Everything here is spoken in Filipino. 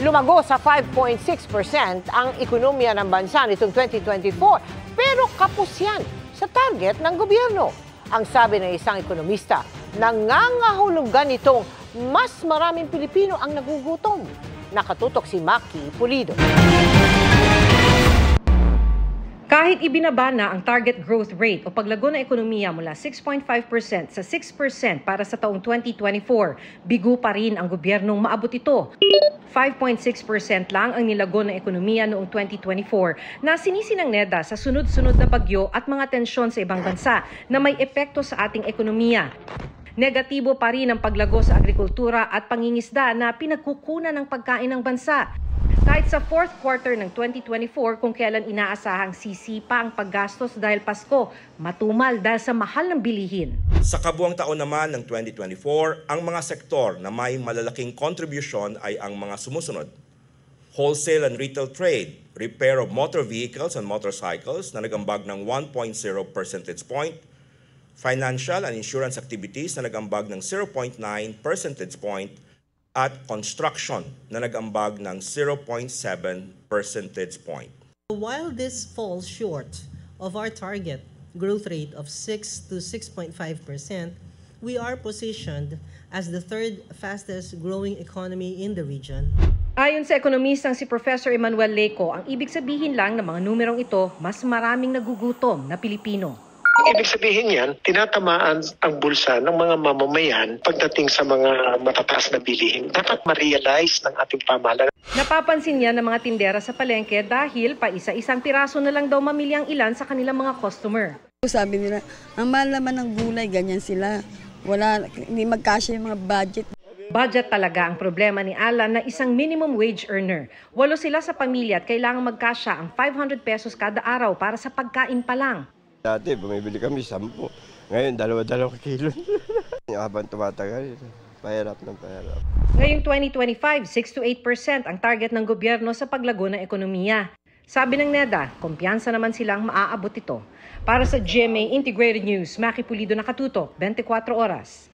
Lumago sa 5.6% ang ekonomiya ng bansa nitong 2024, pero kapos yan sa target ng gobyerno. Ang sabi ng isang ekonomista, nangangahulugan itong mas maraming Pilipino ang nagugutom. Nakatutok si Maki Pulido. Kahit ibinaba na ang target growth rate o paglago ng ekonomiya mula 6.5% sa 6% para sa taong 2024, bigo pa rin ang gobyernong maabot ito. 5.6% lang ang nilago ng ekonomiya noong 2024 na sinisi ng NEDA sa sunod-sunod na bagyo at mga tensyon sa ibang bansa na may epekto sa ating ekonomiya. Negatibo pa rin ang paglago sa agrikultura at pangingisda na pinagkukunan ng pagkain ng bansa. Kahit sa fourth quarter ng 2024 kung kailan inaasahang sisipa ang paggastos dahil Pasko, matumal dahil sa mahal ng bilihin. Sa kabuang taon naman ng 2024, ang mga sektor na may malalaking contribution ay ang mga sumusunod. Wholesale and retail trade, repair of motor vehicles and motorcycles na nagambag ng 1.0 percentage point, financial and insurance activities na nagambag ng 0.9 percentage point, at construction na nag-ambag ng 0.7 percentage point. While this falls short of our target growth rate of 6 to 6.5%, we are positioned as the third fastest growing economy in the region. Ayon sa ekonomistang si Professor Emmanuel Leco, ang ibig sabihin lang ng mga numerong ito, mas maraming nagugutom na Pilipino. Ibig sabihin yan, tinatamaan ang bulsa ng mga mamamayan pagdating sa mga matataas na bilihin. Dapat ma-realize ng ating pamahalaan. Napapansin niya ng mga tindera sa palengke dahil pa isa-isang piraso na lang daw mamili ang ilan sa kanilang mga customer. Sabi nila, ang mahal naman ng gulay, ganyan sila. Hindi magkasya yung mga budget. Budget talaga ang problema ni Alan na isang minimum wage earner. 8 sila sa pamilya at kailangang magkasya ang 500 pesos kada araw para sa pagkain pa lang. Dati, bumibili kami 10. Ngayon, 2 kilo. Habang tumatagal, pahirap ng pahirap. Ngayong 2025, 6 to 8% ang target ng gobyerno sa paglago ng ekonomiya. Sabi ng NEDA, kumpiyansa naman silang maaabot ito. Para sa GMA Integrated News, Maki Pulido, Nakatutok, 24 oras.